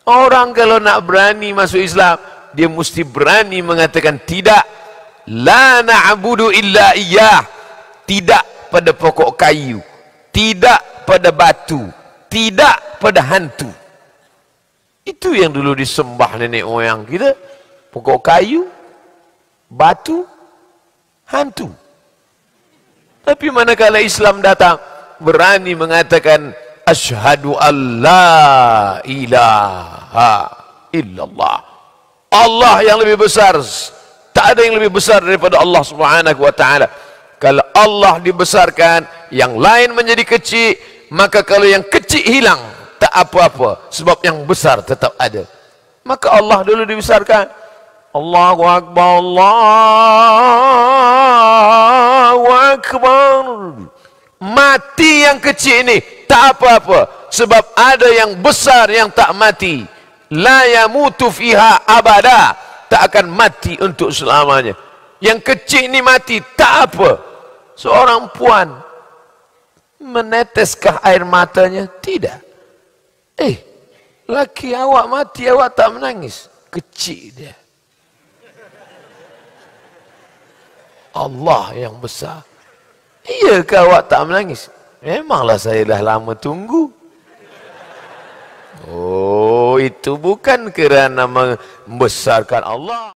Orang kalau nak berani masuk Islam, dia mesti berani mengatakan tidak. La na'budu illa iyyah. Tidak pada pokok kayu, tidak pada batu, tidak pada hantu. Itu yang dulu disembah nenek moyang kita. Pokok kayu, batu, hantu. Tapi manakala Islam datang, berani mengatakan asyhadu an la ilaha illallah. Allah yang lebih besar. Tak ada yang lebih besar daripada Allah Subhanahu wa ta'ala. Kalau Allah dibesarkan, yang lain menjadi kecil, maka kalau yang kecil hilang, tak apa-apa, sebab yang besar tetap ada. Maka Allah dulu dibesarkan. Allahu Akbar, Allahu Akbar. Mati yang kecil ini tak apa-apa, sebab ada yang besar yang tak mati. La yamutu fiha abada, tak akan mati untuk selamanya. Yang kecil ini mati tak apa. Seorang puan, meneteskah air matanya? Tidak. Laki awak mati, awak tak menangis? Kecil dia. Allah yang besar. Iyakah awak tak menangis? Memanglah saya dah lama tunggu. Oh, itu bukan kerana membesarkan Allah.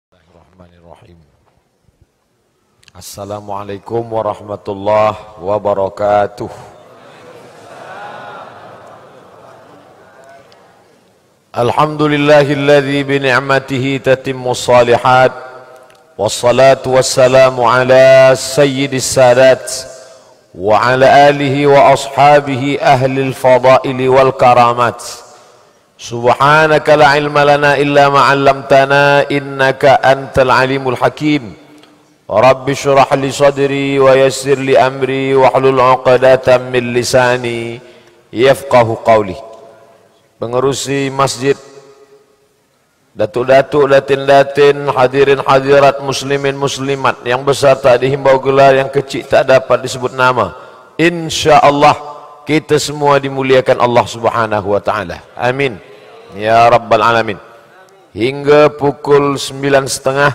Bismillahirrahmanirrahim. Assalamualaikum warahmatullahi wabarakatuh. Alhamdulillahilladzi bi ni'matihi tatimmu shalihat. Wassalatu wassalamu ala sayyidis sadat wa ala alihi wa ashabihi ahlil fadaili wal karamat. Subhanaka la ilma lana illa ma 'allamtana innaka antal alimul hakim. Rabbi shrah li sadri wa yassir li amri wa hlul 'uqdatam min lisani yafqahu qawli. Pengerusi masjid, datuk-datuk, datin-datin, hadirin hadirat, muslimin muslimat, yang besar tak dihimbau gelar, yang kecil tak dapat disebut nama. InsyaAllah kita semua dimuliakan Allah Subhanahu wa ta'ala. Amin ya rabbal alamin. Hingga pukul 9.30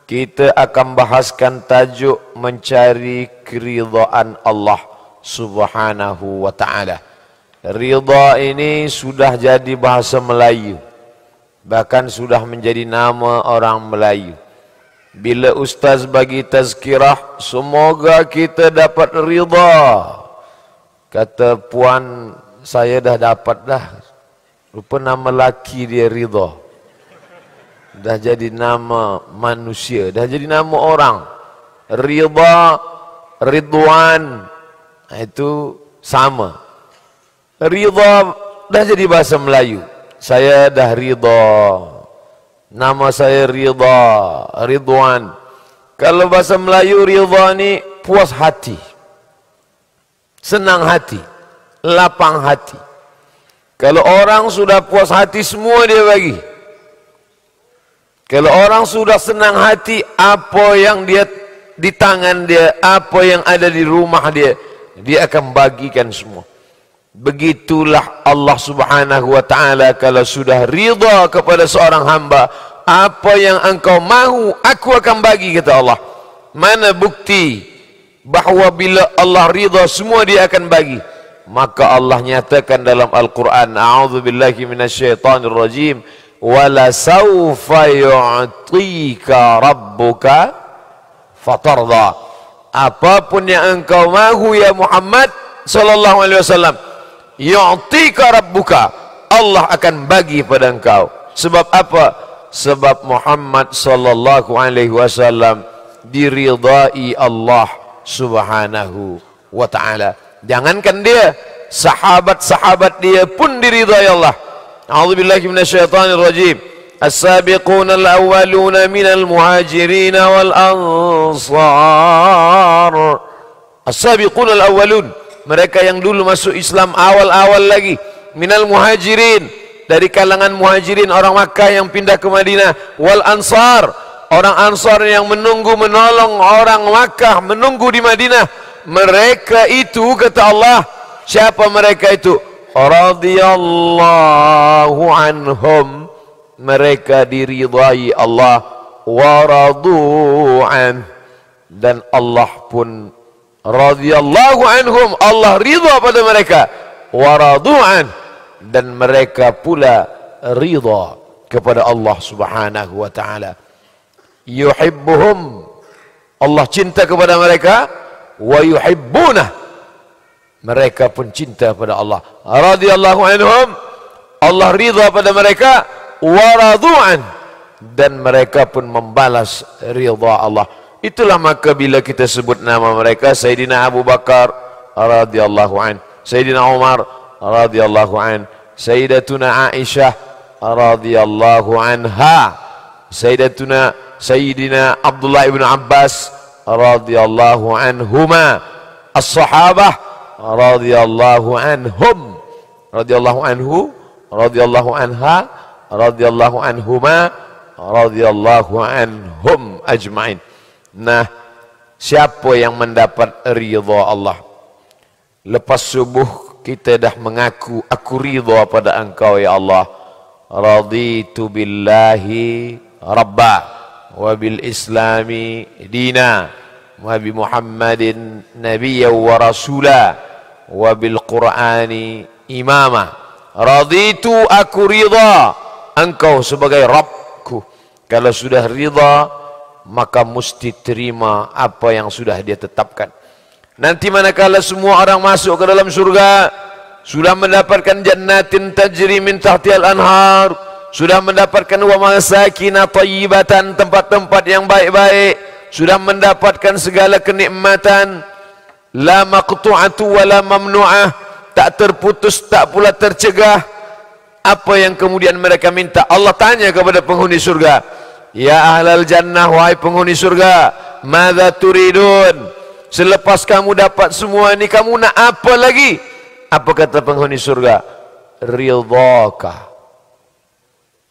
kita akan bahaskan tajuk mencari keridhaan Allah Subhanahu wa ta'ala. Ridha ini sudah jadi bahasa Melayu, bahkan sudah menjadi nama orang Melayu. Bila ustaz bagi tazkirah, semoga kita dapat ridha. Kata puan, saya dah dapat dah. Rupa nama laki dia Ridha. Dah jadi nama manusia, dah jadi nama orang. Ridha, Ridwan, itu sama. Ridha dah jadi bahasa Melayu. Saya dah ridha, nama saya Ridha, Ridwan. Kalau bahasa Melayu ridha ni puas hati, senang hati, lapang hati. Kalau orang sudah puas hati, semua dia bagi. Kalau orang sudah senang hati, apa yang dia di tangan dia, apa yang ada di rumah dia, dia akan bagikan semua. Begitulah Allah Subhanahu wa ta'ala. Kalau sudah ridha kepada seorang hamba, apa yang engkau mahu aku akan bagi, kata Allah. Mana bukti bahawa bila Allah ridha semua dia akan bagi? Maka Allah nyatakan dalam Al-Quran, a'udzubillahi minasyaitanir rajim, wala sawfa yu'tika rabbuka fatarda. Apapun yang engkau mahu ya Muhammad sallallahu alaihi wasallam, yu'tika rabbuka, Allah akan bagi pada engkau. Sebab apa? Sebab Muhammad sallallahu alaihi wasallam diridai Allah Subhanahu wa ta'ala. Jangankan dia, sahabat-sahabat dia pun diridai Allah. A'udzubillahi minasyaitanir rajim. As-sabiquna al-awwaluna minal muhajirin wal ansar. As-sabiquna al-awwalun, mereka yang dulu masuk Islam awal-awal lagi, minal muhajirin, dari kalangan muhajirin, orang Makkah yang pindah ke Madinah, wal ansar, orang Ansar yang menunggu menolong orang Makkah, menunggu di Madinah, mereka itu, kata Allah, siapa mereka itu? Radhiyallahu anhum, mereka diridai Allah, wa radu'an, dan Allah pun radhiyallahu anhum, Allah ridha pada mereka, wa radu'an, dan mereka pula ridha kepada Allah Subhanahu wa taala. Yuhibbuhum, Allah cinta kepada mereka, wa yuhibbunah, mereka pun cinta pada Allah. Radhiyallahu anhum, Allah ridha pada mereka, wa radu'an, dan mereka pun membalas ridha Allah. Itulah maka bila kita sebut nama mereka, Sayyidina Abu Bakar radhiyallahu an, Sayyidina Umar radhiyallahu an, Sayyidatuna Aisyah radhiyallahu anha, Sayyidina Abdullah ibn Abbas radhiyallahu anhuma, as-sahabah radhiyallahu anhum, radhiyallahu anhu, radhiyallahu anha, radhiyallahu anhuma, radhiyallahu anhum ajma'in. Nah, siapa yang mendapat ridha Allah? Lepas subuh kita dah mengaku, aku ridha pada engkau ya Allah. Raditu billahi rabba, wa bil islami dina, wa bi Muhammadin nabiyya wa rasula, wa bil qur'ani imama. Raditu, aku ridha engkau sebagai Rabbku. Kalau sudah ridha, maka mesti terima apa yang sudah dia tetapkan. Nanti manakala semua orang masuk ke dalam surga, sudah mendapatkan jannatin tajri min tahtihal anhar, sudah mendapatkan wa masakin thayyibatan, tempat-tempat yang baik-baik, sudah mendapatkan segala kenikmatan, la maqtu'atu wa la mamnu'ah, tak terputus tak pula tercegah. Apa yang kemudian mereka minta? Allah tanya kepada penghuni surga, ya ahlal jannah, wahai penghuni surga, madza turidun? Selepas kamu dapat semua ini, kamu nak apa lagi? Apa kata penghuni surga? Ridhaka.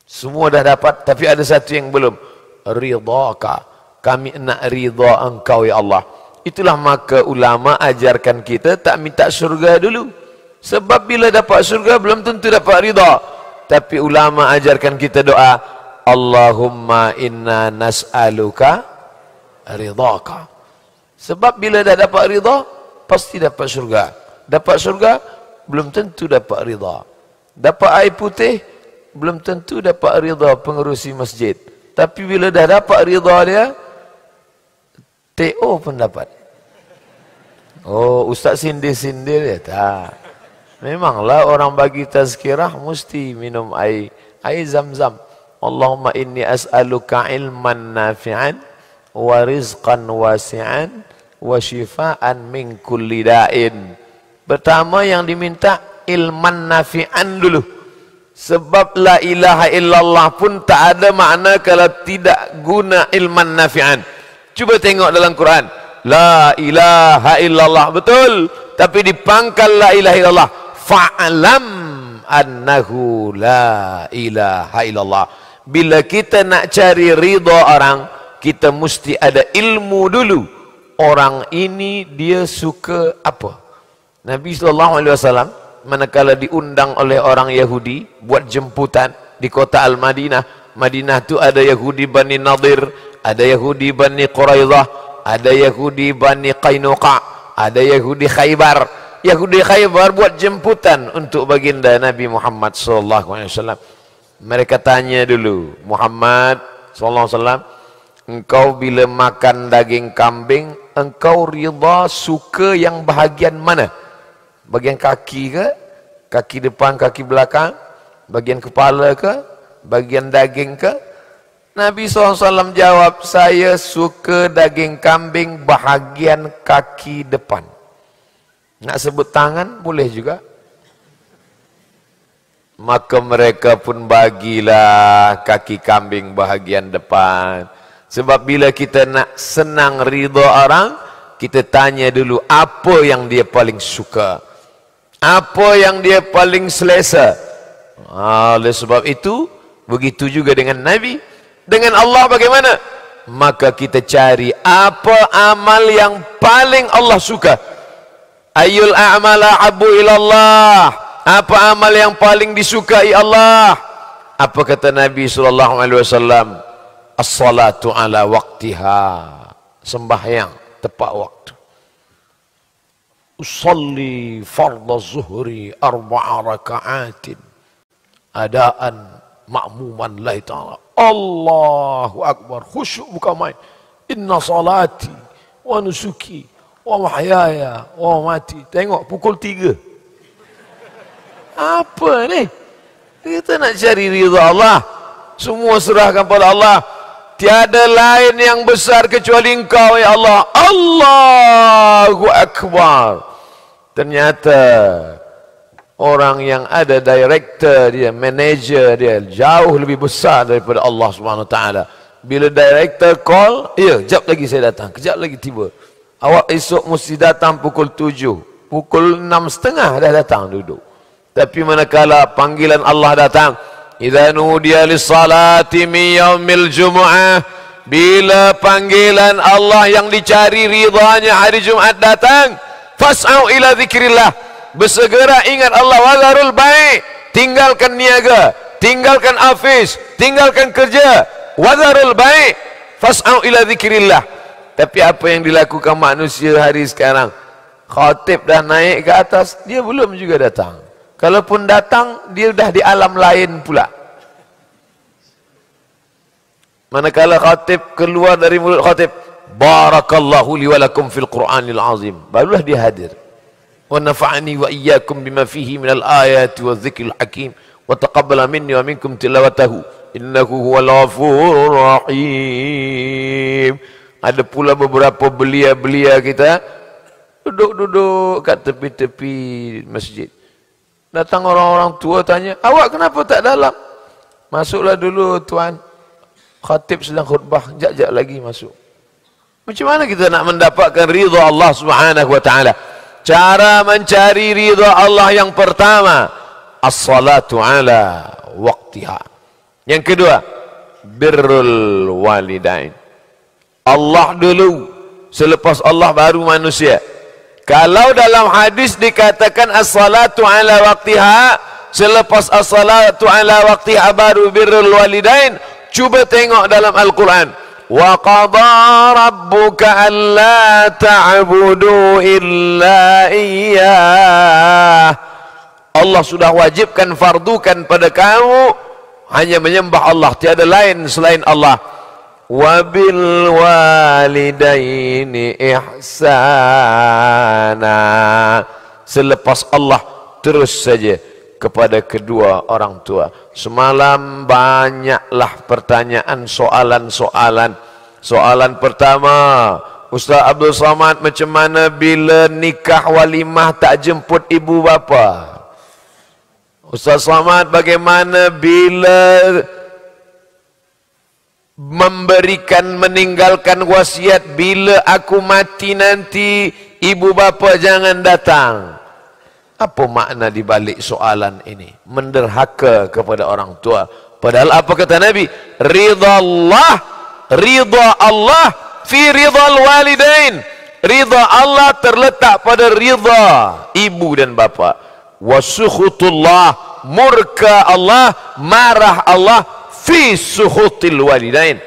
Semua dah dapat, tapi ada satu yang belum. Ridhaka. Kami nak ridha engkau ya Allah. Itulah maka ulama ajarkan kita tak minta surga dulu. Sebab bila dapat surga belum tentu dapat ridha. Tapi ulama ajarkan kita doa, Allahumma inna nas'aluka ridhaka. Sebab bila dah dapat ridha, pasti dapat surga. Dapat surga, belum tentu dapat ridha. Dapat air putih, belum tentu dapat ridha pengerusi masjid. Tapi bila dah dapat ridha dia, TO pun dapat. Oh, ustaz sindir-sindir ya? Tak. Memanglah orang bagi tazkirah mesti minum air zam-zam. Allahumma inni as'aluka ilman nafi'an, wa rizqan wasi'an, wa shifaan min kulli da'in. Pertama yang diminta ilman nafi'an dulu. Sebab la ilaha illallah pun tak ada makna kalau tidak guna ilman nafi'an. Cuba tengok dalam Quran, la ilaha illallah, betul, tapi di pangkal la ilaha illallah, fa'lam annahu la ilaha illallah. Bila kita nak cari ridha orang, kita mesti ada ilmu dulu. Orang ini dia suka apa? Nabi SAW manakala diundang oleh orang Yahudi buat jemputan di kota Al-Madinah. Madinah tu ada Yahudi Bani Nadir, ada Yahudi Bani Quraidah, ada Yahudi Bani Qainuqa, ada Yahudi Khaybar. Yahudi Khaybar buat jemputan untuk baginda Nabi Muhammad SAW. Mereka tanya dulu, Muhammad SAW, engkau bila makan daging kambing, engkau ridha suka yang bahagian mana? Bagian kaki ke? Kaki depan, kaki belakang? Bagian kepala ke? Bagian daging ke? Nabi SAW jawab, saya suka daging kambing bahagian kaki depan. Nak sebut tangan? Boleh juga. Maka mereka pun bagilah kaki kambing bahagian depan. Sebab bila kita nak senang ridha orang, kita tanya dulu apa yang dia paling suka, apa yang dia paling selesa. Oleh sebab itu, begitu juga dengan Nabi. Dengan Allah bagaimana? Maka kita cari apa amal yang paling Allah suka. Ayyul a'mala habbu ilallah. Apa amal yang paling disukai Allah? Apa kata Nabi sallallahu alaihi wasallam? As-salatu ala waqtiha. Sembahyang tepat waktu. Usalli fardhu zuhri 4 raka'atin adaan ma'muman lillahi ta'ala. Allahu akbar, khusyuk bukan main. Inna salati wa nusuki wa mahyaya wa mati. Tengok pukul 3. Apa ni? Kita nak cari ridha Allah. Semua serahkan pada Allah. Tiada lain yang besar kecuali Engkau ya Allah. Allahu akbar. Ternyata orang yang ada director dia, manager dia jauh lebih besar daripada Allah Subhanahu Wa Taala. Bila director call, ya, kejap lagi saya datang, kejap lagi tiba. Awak esok mesti datang pukul 7. Pukul 6.30 dah datang duduk. Tapi manakala panggilan Allah datang, idza nudiya lis-salati min yaumil jumu'ah, bila panggilan Allah yang dicari ridhanya hari Jumat datang, fas'au ila zikrillah, bersegera ingat Allah, wazarul bai', tinggalkan niaga, tinggalkan office, tinggalkan kerja, wazarul bai', fas'au ila zikrillah. Tapi apa yang dilakukan manusia hari sekarang? Khatib dah naik ke atas, dia belum juga datang. Kalaupun datang, dia dah di alam lain pula. Manakala khatib keluar dari mulut khatib, barakallahu li wa lakum fil Qur'anil azim, barulah dia hadir. Wa nafa'ani wa iyyakum bima fihi minal ayati wa dzikril hakim wa taqabbala minni wa minkum tilawatahu innahu huwal ghafurur rahim. Ada pula beberapa belia-belia kita duduk-duduk kat tepi-tepi masjid. Datang orang-orang tua tanya, awak kenapa tak dalam? Masuklah dulu tuan, khatib sedang khutbah, jap-jap lagi masuk. Macam mana kita nak mendapatkan ridha Allah Subhanahu Wa Taala? Cara mencari ridha Allah yang pertama, as-salatu ala waqtiha. Yang kedua, birrul walidain. Allah dulu, selepas Allah baru manusia. Kalau dalam hadis dikatakan as-salatu ala waqtiha, selepas as-salatu ala waqtiha baru birrul walidain, cuba tengok dalam Al-Quran. Wa qada rabbuka alla ta'budu illa iyyah. Allah sudah wajibkan, fardukan pada kamu hanya menyembah Allah, tiada lain selain Allah. Wa bil walidaini ihsana. Selepas Allah terus saja kepada kedua orang tua. Semalam banyaklah pertanyaan, soalan-soalan. Soalan pertama, Ustaz Abdul Samad, macam mana bila nikah walimah tak jemput ibu bapa? Ustaz Samad, bagaimana bila memberikan, meninggalkan wasiat, bila aku mati nanti ibu bapa jangan datang? Apa makna di balik soalan ini? Menderhaka kepada orang tua. Padahal apa kata Nabi? Ridha Allah fi ridhal walidain. Ridha Allah terletak pada ridha ibu dan bapa. Wasukhutullah, murka Allah, marah Allah, fi sukhutil walidain,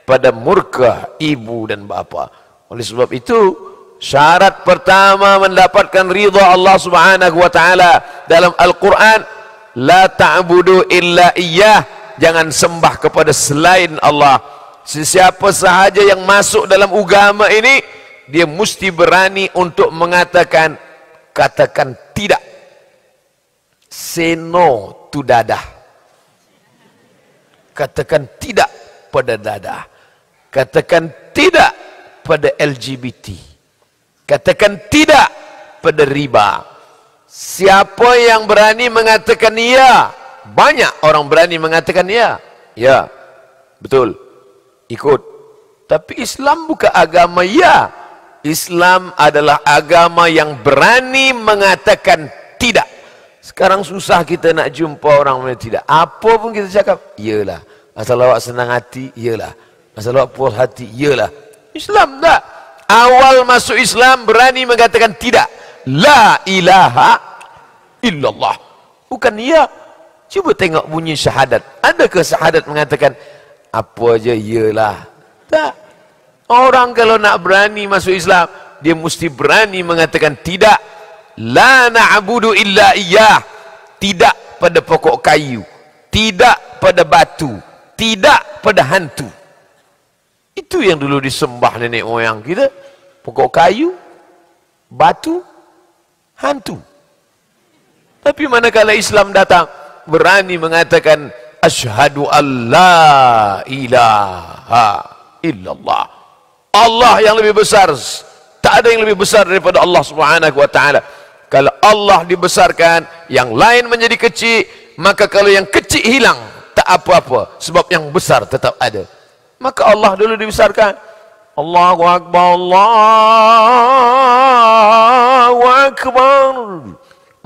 pada murka ibu dan bapa. Oleh sebab itu, syarat pertama mendapatkan ridha Allah Subhanahu Wa Taala dalam Al-Quran, la ta'budu illa iyyah, jangan sembah kepada selain Allah. Sesiapa sahaja yang masuk dalam agama ini, dia mesti berani untuk mengatakan, katakan tidak. Say no to dadah. Katakan tidak pada dadah. Katakan tidak pada LGBT. Katakan tidak pada riba. Siapa yang berani mengatakan ya? Banyak orang berani mengatakan ya. Ya, betul, ikut. Tapi Islam bukan agama ya. Islam adalah agama yang berani mengatakan tidak. Sekarang susah kita nak jumpa orang yang tidak. Apa pun kita cakap, iyalah. Asal awak senang hati, iyalah. Asal awak puas hati, iyalah. Islam tak. Awal masuk Islam berani mengatakan tidak. la ilaha illallah. Bukan ya. Cuba tengok bunyi syahadat. Adakah syahadat mengatakan apa aja iyalah? Tak. Orang kalau nak berani masuk Islam, dia mesti berani mengatakan tidak. La na'budu illa iyyah. Tidak pada pokok kayu, tidak pada batu, tidak pada hantu. Itu yang dulu disembah nenek moyang kita. Pokok kayu, batu, hantu. Tapi manakala Islam datang, berani mengatakan asyhadu an la ilaha illallah. Allah yang lebih besar. Tak ada yang lebih besar daripada Allah Subhanahu wa taala. Kalau Allah dibesarkan, yang lain menjadi kecil, maka kalau yang kecil hilang, tak apa-apa, sebab yang besar tetap ada. Maka Allah dulu dibesarkan. Allahu Akbar, Allahu Akbar.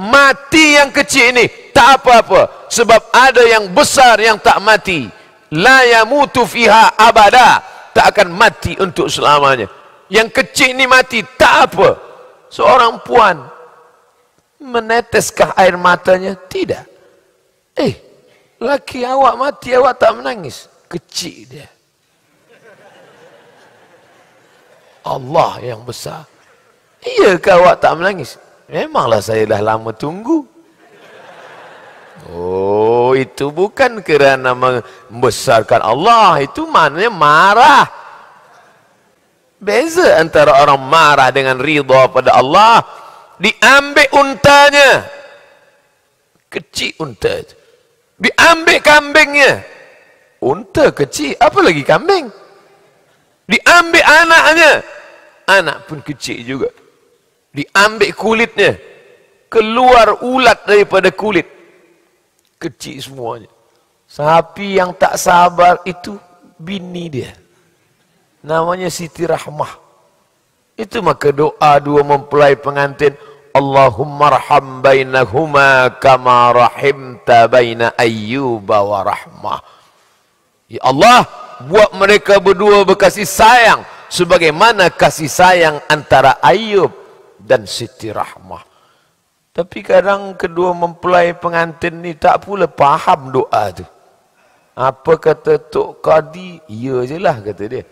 Mati yang kecil ini tak apa-apa, sebab ada yang besar yang tak mati. La yamutu fiha abada, tak akan mati untuk selamanya. Yang kecil ini mati, tak apa. Seorang puan, meneteskah air matanya? Tidak. Laki awak mati, awak tak menangis? Kecil dia. Allah yang besar. Iyakah awak tak menangis? Memanglah saya dah lama tunggu. Oh, itu bukan kerana membesarkan Allah. Itu maknanya marah. Beza antara orang marah dengan ridha pada Allah. Diambil untanya, kecil unta itu. Diambil kambingnya, unta kecil, apa lagi kambing. Diambil anaknya, anak pun kecil juga. Diambil kulitnya, keluar ulat daripada kulit, kecil semuanya. Sapi yang tak sabar itu bini dia, namanya Siti Rahmah. Itu maka doa dua mempelai pengantin, Allahumma arham bainahuma kama rahimta baina Ayyuba wa Rahmah. Ya Allah, buat mereka berdua berkasih sayang sebagaimana kasih sayang antara Ayyub dan Siti Rahmah. Tapi kadang kedua mempelai pengantin ni tak pula faham doa tu. Apa kata Tok Qadi? Ya je lah kata dia.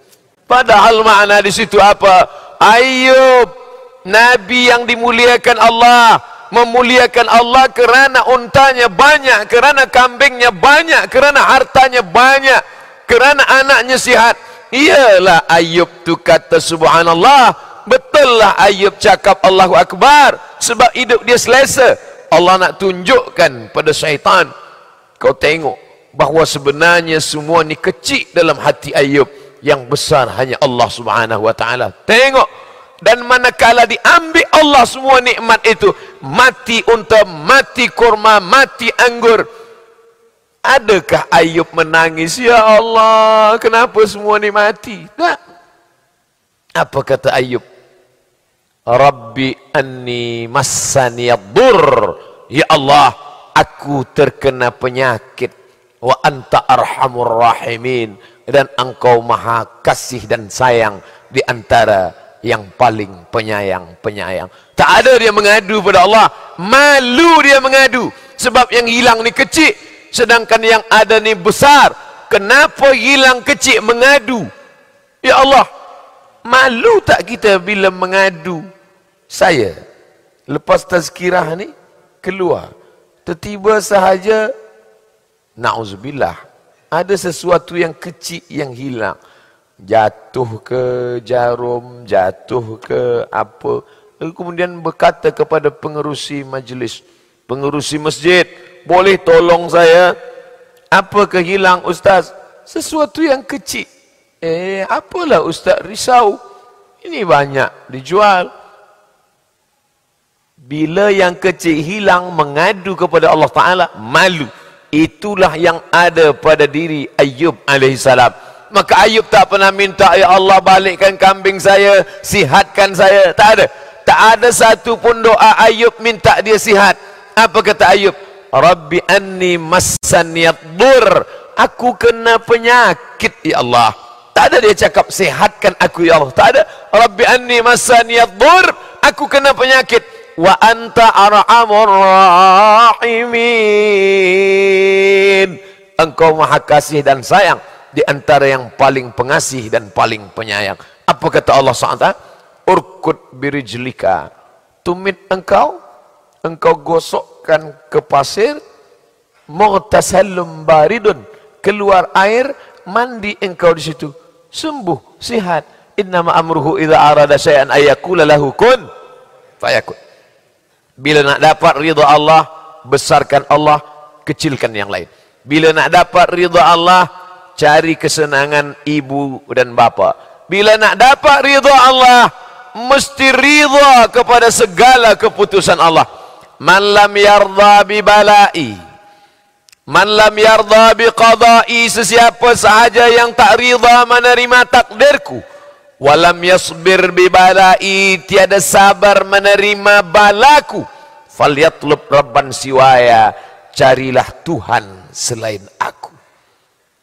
Padahal makna di situ apa? Ayyub, Nabi yang dimuliakan Allah, memuliakan Allah kerana untanya banyak, kerana kambingnya banyak, kerana hartanya banyak, kerana anaknya sihat. Iyalah Ayyub tu kata subhanallah. Betul lah Ayyub cakap Allahu Akbar, sebab hidup dia selesa. Allah nak tunjukkan pada syaitan, kau tengok bahawa sebenarnya semua ni kecil dalam hati Ayyub, yang besar hanya Allah Subhanahu wa taala. Tengok. Dan manakala diambil Allah semua nikmat itu, mati unta, mati kurma, mati anggur, adakah Ayyub menangis? Ya Allah, kenapa semua ni mati? Tak. Apa kata Ayyub? Rabbi anni massaniyad-dur. Ya Allah, aku terkena penyakit. Wa anta arhamur rahimin. Dan engkau maha kasih dan sayang di antara yang paling penyayang-penyayang. Tak ada dia mengadu pada Allah. Malu dia mengadu. Sebab yang hilang ni kecil, sedangkan yang ada ni besar. Kenapa hilang kecil mengadu? Ya Allah, malu tak kita bila mengadu? Saya, lepas tazkirah ni, keluar. Tiba-tiba sahaja, na'udzubillah, ada sesuatu yang kecil yang hilang. Jatuh ke jarum, jatuh ke apa. Lalu kemudian berkata kepada pengerusi majlis, pengerusi masjid, boleh tolong saya? Apa kehilang Ustaz? Sesuatu yang kecil. Apalah Ustaz risau? Ini banyak dijual. Bila yang kecil hilang, mengadu kepada Allah Ta'ala, malu. Itulah yang ada pada diri Ayyub alaihissalam. Maka Ayyub tak pernah minta, ya Allah balikkan kambing saya, sihatkan saya. Tak ada. Tak ada satu pun doa Ayyub minta dia sihat. Apa kata Ayyub? Rabbi anni massaniyad-dur. Aku kena penyakit ya Allah. Tak ada dia cakap sihatkan aku ya Allah. Tak ada. Rabbi anni massaniyad-dur. Aku kena penyakit. wa anta arhamur rahimin. Engkau maha kasih dan sayang di antara yang paling pengasih dan paling penyayang. Apa kata Allah SWT? Urkud birijlika, tumit engkau gosokkan ke pasir, mughtasalum baridun, keluar air, mandi engkau di situ, sembuh, sihat. Innama amruhu idza arada syai'an ayyakula lahu kun fayakun. Bila nak dapat ridha Allah, besarkan Allah, kecilkan yang lain. Bila nak dapat ridha Allah, cari kesenangan ibu dan bapa. Bila nak dapat ridha Allah, mesti ridha kepada segala keputusan Allah. Man lam yardha bi balai, man lam yardha bi qada'i, sesiapa sahaja yang tak ridha menerima takdirku, walam yasbir bi balai, tiada sabar menerima balaku, falyatlub rabban siwaya, carilah Tuhan selain aku.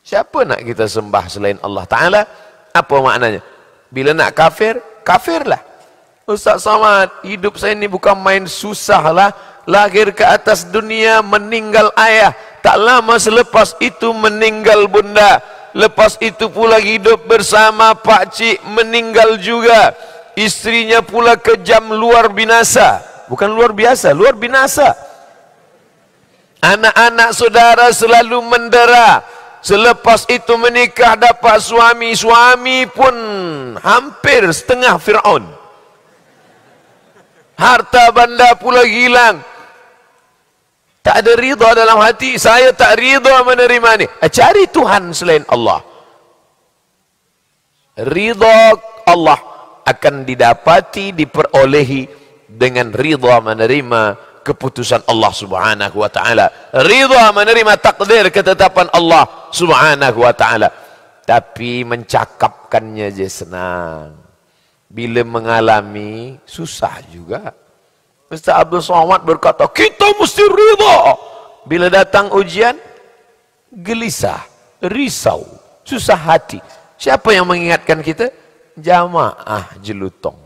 Siapa nak kita sembah selain Allah Ta'ala? Apa maknanya? Bila nak kafir, kafirlah. Ustaz Somad, hidup saya ini bukan main susah lah. Lahir ke atas dunia, meninggal ayah. Tak lama selepas itu meninggal bunda. Lepas itu pula hidup bersama pakcik, meninggal juga. Istrinya pula kejam luar binasa. Bukan luar biasa, luar binasa. Anak-anak saudara selalu mendera. Selepas itu menikah dapat suami, suami pun hampir setengah Fir'aun. Harta benda pula hilang. Tak ada ridha dalam hati. Saya tak ridha menerima ni. Cari Tuhan selain Allah. Ridha Allah akan didapati, diperolehi dengan ridha menerima keputusan Allah Subhanahu wa ta'ala. Ridha menerima takdir ketetapan Allah Subhanahu wa ta'ala. Tapi mencakapkannya je senang. Bila mengalami, susah juga. Ustaz Abdul Somad berkata, kita mesti ridha. Bila datang ujian, gelisah, risau, susah hati. Siapa yang mengingatkan kita? Jamaah jelutong.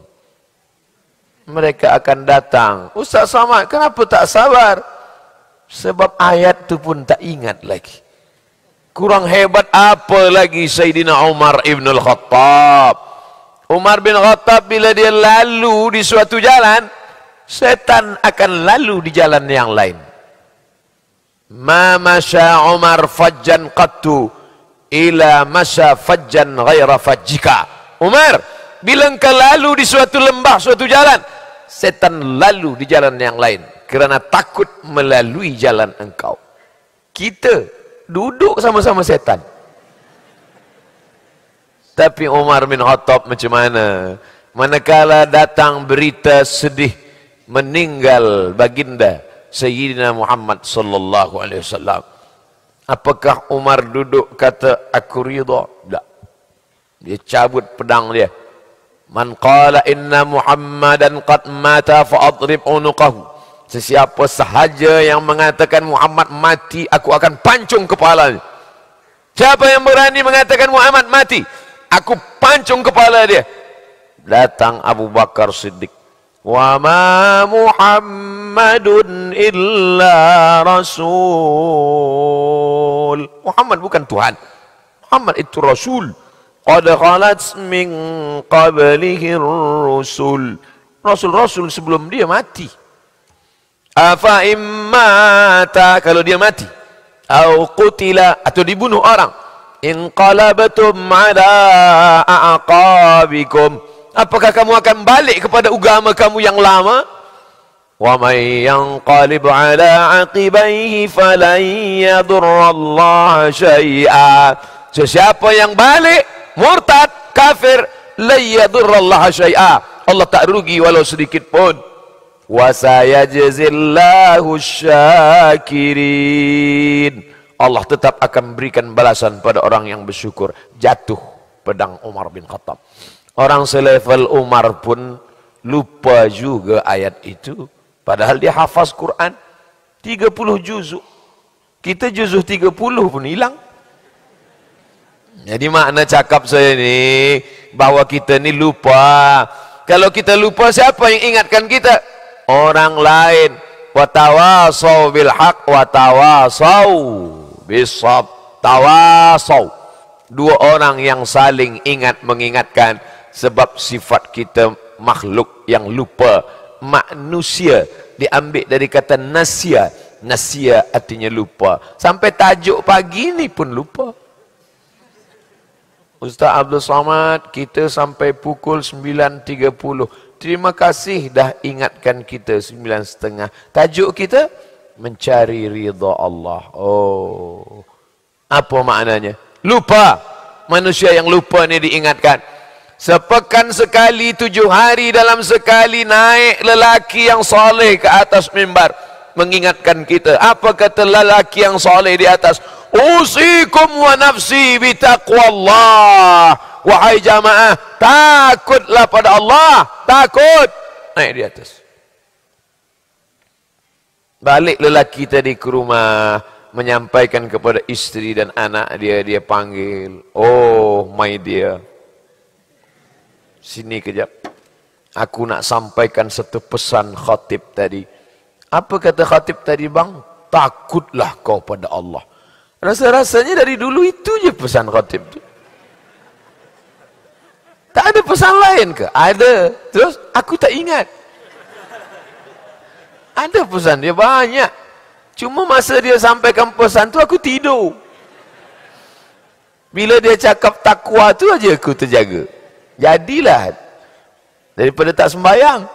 Mereka akan datang. Ustaz Somad, kenapa tak sabar? Sebab ayat tu pun tak ingat lagi. Kurang hebat apa lagi Sayyidina Umar ibn al-Khattab. Umar bin Khattab bila dia lalu di suatu jalan, setan akan lalu di jalan yang lain. Ma masya Umar fajjan qattu ila masya fajjan ghaira fajjika. Umar, bila engkau lalu di suatu lembah, suatu jalan, setan lalu di jalan yang lain kerana takut melalui jalan engkau. Kita duduk sama-sama setan. Tapi Umar bin Khattab macam mana? Manakala datang berita sedih meninggal baginda Sayyidina Muhammad sallallahu alaihi wasallam, apakah Umar duduk kata aku ridha? Tak. Dia cabut pedang dia. Man qala inna Muhammadan qad mata fa adrib unuqahu. Sesiapa sahaja yang mengatakan Muhammad mati, aku akan pancung kepalanya. Siapa yang berani mengatakan Muhammad mati, aku pancung kepala dia. Datang Abu Bakar Siddiq. Wa ma Muhammadun illa rasul. Muhammad bukan Tuhan. Muhammad itu Rasul. Qad khalat min qablihi rusul. Rasul-rasul sebelum dia mati. Afa immata, kalau dia mati, au qutila, atau dibunuh orang, inqalabatum ala aqabikum, apakah kamu akan balik kepada agama kamu yang lama? Wa may yanqalib ala aqibaihi falan yadurrallaha syai'a. Sesiapa yang balik murtad kafir, la yadurrallaha syai'a, Allah tak rugi walau sedikit pun. Wa sayajzillahu syakirin, Allah tetap akan berikan balasan pada orang yang bersyukur. Jatuh pedang Umar bin Khattab. Orang selevel Umar pun lupa juga ayat itu. Padahal dia hafaz Quran 30 juzuk. Kita juzuk 30 pun hilang. Jadi makna cakap saya ni, bahawa kita ni lupa. Kalau kita lupa, siapa yang ingatkan kita? orang lain. Watawasau bil haq watawasau bisab. Tawasau, dua orang yang saling ingat mengingatkan, sebab sifat kita makhluk yang lupa. Manusia diambil dari kata nasya. Nasya artinya lupa. Sampai tajuk pagi ni pun lupa. Ustaz Abdul Samad, kita sampai pukul 9.30. Terima kasih dah ingatkan kita 9.30. Tajuk kita mencari ridha Allah. Oh, apa maknanya? Lupa. Manusia yang lupa ni diingatkan. Sepekan sekali, 7 hari dalam sekali naik lelaki yang soleh ke atas mimbar mengingatkan kita. Apa kata lelaki yang soleh di atas? Usikum wa nafsi bitaqwallah. Wahai jamaah, takutlah pada Allah. Takut. Naik di atas. Balik lelaki tadi ke rumah, menyampaikan kepada isteri dan anak dia. Dia panggil, oh my dear, sini kejap, aku nak sampaikan satu pesan khatib tadi. Apa kata khatib tadi bang? Takutlah kau pada Allah. Rasa-rasanya dari dulu itu je pesan khatib tu. Tak ada pesan lain ke? Ada. Terus aku tak ingat. Ada pesan dia banyak. Cuma masa dia sampaikan pesan tu aku tidur. Bila dia cakap takwa tu aja aku terjaga. Jadilah daripada tak sembahyang.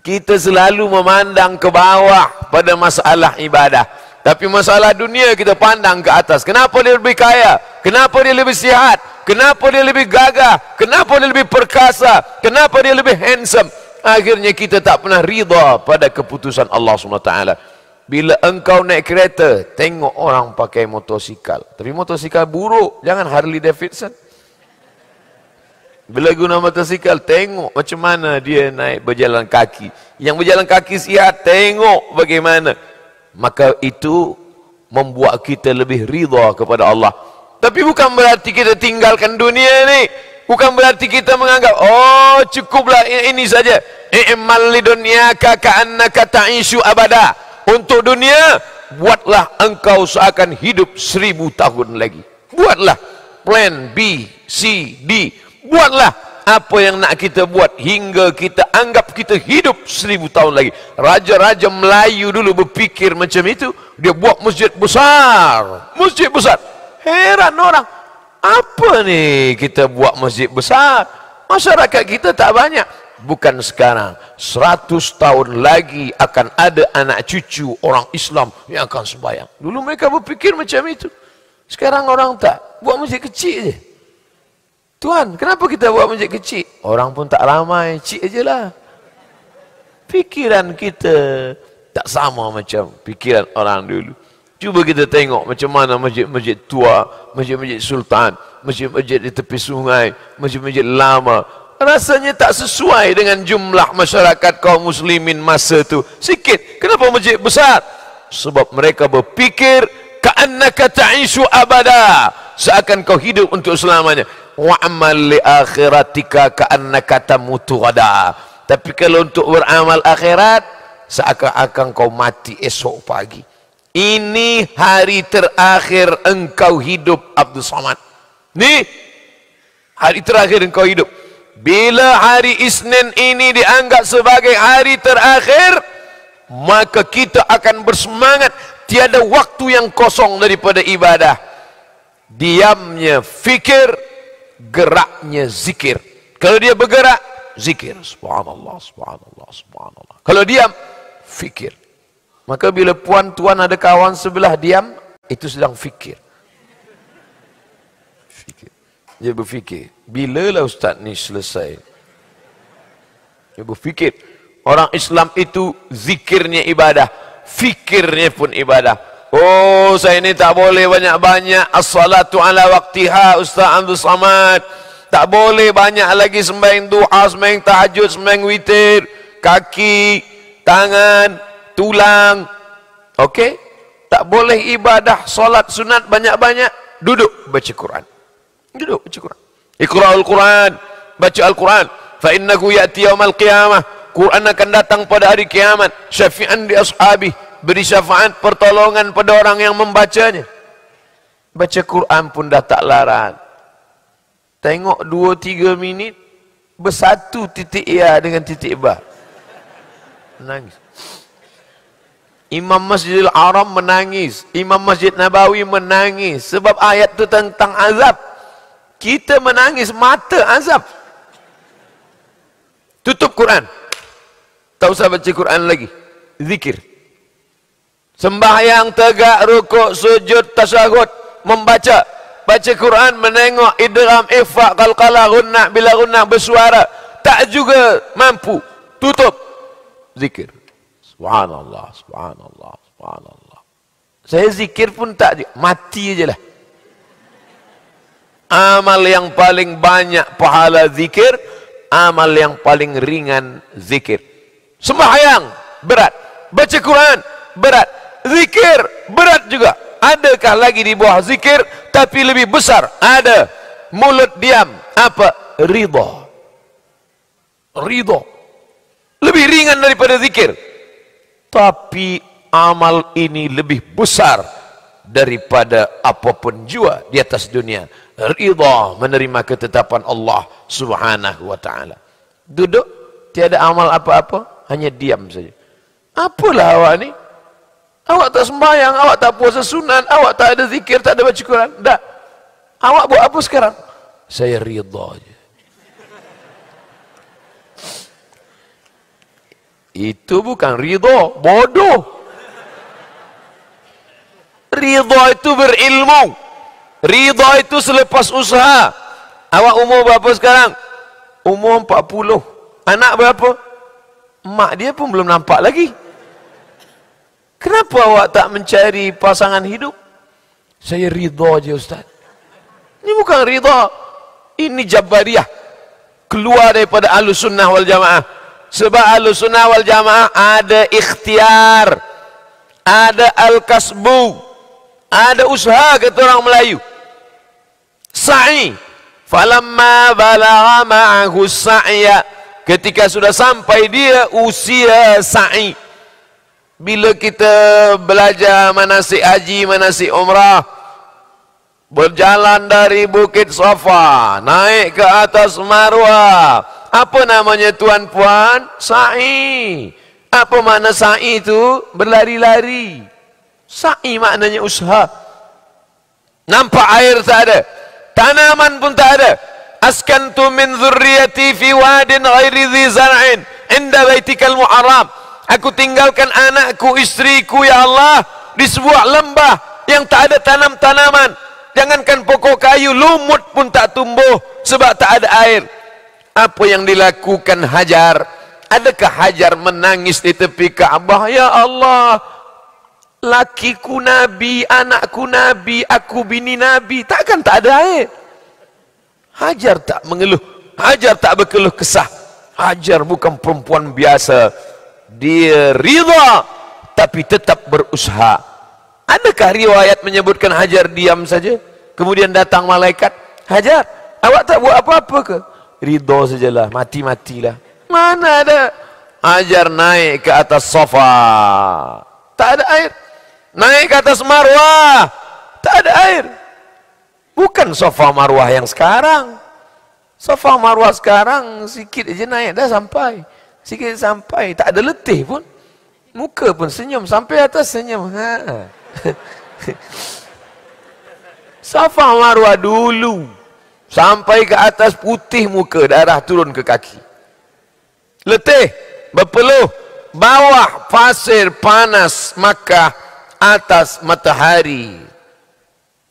Kita selalu memandang ke bawah pada masalah ibadah. Tapi masalah dunia kita pandang ke atas. Kenapa dia lebih kaya? Kenapa dia lebih sihat? Kenapa dia lebih gagah? Kenapa dia lebih perkasa? Kenapa dia lebih handsome? Akhirnya kita tak pernah ridha pada keputusan Allah SWT. Bila engkau naik kereta, tengok orang pakai motosikal. Tapi motosikal buruk, jangan Harley Davidson. Bila guna motosikal, tengok macam mana dia naik berjalan kaki. Yang berjalan kaki sihat, tengok bagaimana. Maka itu membuat kita lebih ridha kepada Allah. Tapi bukan berarti kita tinggalkan dunia ni. Bukan berarti kita menganggap, oh cukuplah ini saja. I'mal lidunyaka ka'annaka ta'ishu abada. Untuk dunia, buatlah engkau seakan hidup 1000 tahun lagi. Buatlah plan B, C, D. Buatlah apa yang nak kita buat hingga kita anggap kita hidup 1000 tahun lagi. Raja-raja Melayu dulu berfikir macam itu. Dia buat masjid besar. Masjid besar. Heran orang. Apa ni kita buat masjid besar? Masyarakat kita tak banyak. Bukan sekarang. 100 tahun lagi akan ada anak cucu orang Islam yang akan sembahyang. Dulu mereka berfikir macam itu. Sekarang orang tak. Buat masjid kecil je. Tuan, kenapa kita buat masjid kecil? Orang pun tak ramai, cik je lah. Fikiran kita tak sama macam fikiran orang dulu. Cuba kita tengok macam mana masjid-masjid tua, masjid-masjid sultan, masjid-masjid di tepi sungai, masjid-masjid lama. Rasanya tak sesuai dengan jumlah masyarakat kaum muslimin masa tu. Sikit. Kenapa masjid besar? Sebab mereka berfikir ka'annaka ta'ishu abada. Seakan kau hidup untuk selamanya. Wa'amal li akhiratika ka'annaka tamutu ghadaa. Tapi kalau untuk beramal akhirat, seakan-akan kau mati esok pagi. Ini hari terakhir engkau hidup, Abdul Samad. Ni hari terakhir engkau hidup. Bila hari Isnin ini dianggap sebagai hari terakhir, maka kita akan bersemangat. Tiada waktu yang kosong daripada ibadah. Diamnya fikir, geraknya zikir. Kalau dia bergerak, zikir. Subhanallah, subhanallah, subhanallah. Kalau diam, fikir. Maka bila puan tuan ada kawan sebelah diam, itu sedang fikir. Fikir. Dia berfikir, bilalah ustaz ni selesai? Dia berfikir. Orang Islam itu zikirnya ibadah, fikirnya pun ibadah. Oh, saya ni tak boleh banyak-banyak as-salatu ala waqtiha, Ustaz Abdul Samad. Tak boleh banyak lagi sembahyang duha, sembahyang tahajud, sembahyang witir, kaki, tangan, tulang. Okey? Tak boleh ibadah solat sunat banyak-banyak. Duduk baca Quran. Duduk baca Quran. Iqra'ul Quran, baca Al-Quran. Fa innahu ya'ti yaumal qiyamah Quran akan datang pada hari kiamat, syafi'an di ashabi, beri syafaat pertolongan pada orang yang membacanya. Baca Quran pun dah tak larang. Tengok 2-3 minit bersatu titik ya dengan titik ba. Menangis. Imam Masjidil Haram menangis, Imam Masjid Nabawi menangis sebab ayat itu tentang azab. Kita menangis mata azab. Tutup Quran. Tak usah baca Quran lagi. Zikir. Sembahyang tegak, rukuk, sujud, tasyahud, membaca. Baca Quran, menengok, idgham, ikhfa, qalqalah, gunnah, bila gunnah, bersuara. Tak juga mampu. Tutup. Zikir. Subhanallah, subhanallah, subhanallah. Saya zikir pun tak, mati aja lah. Amal yang paling banyak pahala zikir, amal yang paling ringan zikir. Sembahyang berat, baca Quran berat, zikir berat juga. Adakah lagi di bawah zikir tapi lebih besar? Ada. Mulut diam, apa? Ridha. Ridha lebih ringan daripada zikir, tapi amal ini lebih besar daripada apapun jua di atas dunia. Ridha, menerima ketetapan Allah Subhanahu wa ta'ala. Duduk, tiada amal apa-apa, hanya diam saja. Apalah awak ni? Awak tak sembahyang, awak tak puasa sunat, awak tak ada zikir, tak ada baca Quran. Tak. Awak buat apa sekarang? Saya ridha je. Itu bukan ridha, bodoh. Ridha itu berilmu. Ridha itu selepas usaha. Awak umur berapa sekarang? Umur 40. Anak berapa? Mak dia pun belum nampak lagi. Kenapa awak tak mencari pasangan hidup? Saya ridha je Ustaz. Ini bukan ridha. Ini Jabariyah. Keluar daripada Ahlus Sunnah wal Jamaah. Sebab Ahlus Sunnah wal Jamaah ada ikhtiar, ada al-kasbu, ada usaha, kata orang Melayu. Sa'i. Falamma balagha ma'ahu sa'ya. Ketika sudah sampai dia usia sa'i. Bila kita belajar manasik haji, manasik umrah, berjalan dari Bukit Safa, naik ke atas Marwah. Apa namanya tuan puan? Sa'i. Apa makna sa'i itu? Berlari-lari. Sa'i maknanya usaha. Nampak air tak ada, tanaman pun tak ada. Askantu min dzurriyyati fi wadin ghairi dzi zar'in inda baitikal muharram. Aku tinggalkan anakku, istriku ya Allah di sebuah lembah yang tak ada tanam-tanaman. Jangankan pokok kayu, lumut pun tak tumbuh sebab tak ada air. Apa yang dilakukan Hajar? Adakah Hajar menangis di tepi Kaabah? Ya Allah, lakiku Nabi, anakku Nabi, aku bini Nabi. Takkan tak ada air? Hajar tak mengeluh. Hajar tak berkeluh kesah. Hajar bukan perempuan biasa. Dia ridha, tapi tetap berusaha. Adakah riwayat menyebutkan Hajar diam saja? Kemudian datang malaikat. Hajar, awak tak buat apa-apa ke? Ridha sajalah, mati-matilah. Mana ada? Hajar naik ke atas Safa, tak ada air. Naik ke atas Marwah, tak ada air. Bukan Safa Marwah yang sekarang. Safa Marwah sekarang sikit aja naik dah sampai. Sikit sampai, tak ada letih pun. Muka pun senyum, sampai atas senyum. Ha. Safa Marwah dulu sampai ke atas putih muka, darah turun ke kaki. Letih, berpeluh, bawah pasir panas Makkah, atas matahari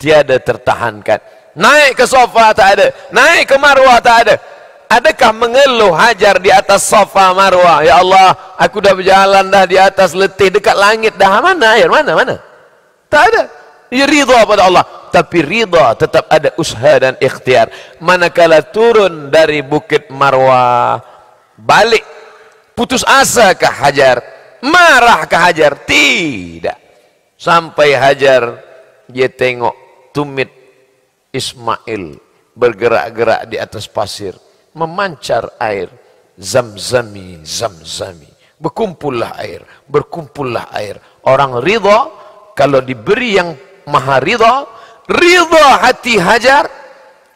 tiada tertahankan. Naik ke Safa tak ada, naik ke Marwah tak ada. Adakah mengeluh Hajar di atas Safa Marwah? Ya Allah, aku dah berjalan dah di atas, letih, dekat langit dah. Mana air? Mana? Tak ada. Dia ridha pada Allah, tapi ridha tetap ada usaha dan ikhtiar. Manakala turun dari Bukit Marwah, balik, putus asa ke Hajar? Marah ke Hajar? Tidak. Sampai Hajar, dia tengok tumit Ismail bergerak-gerak di atas pasir, memancar air. zamzami, zamzami. Berkumpullah air, berkumpullah air. Orang ridha kalau diberi yang maha ridha, ridha hati Hajar,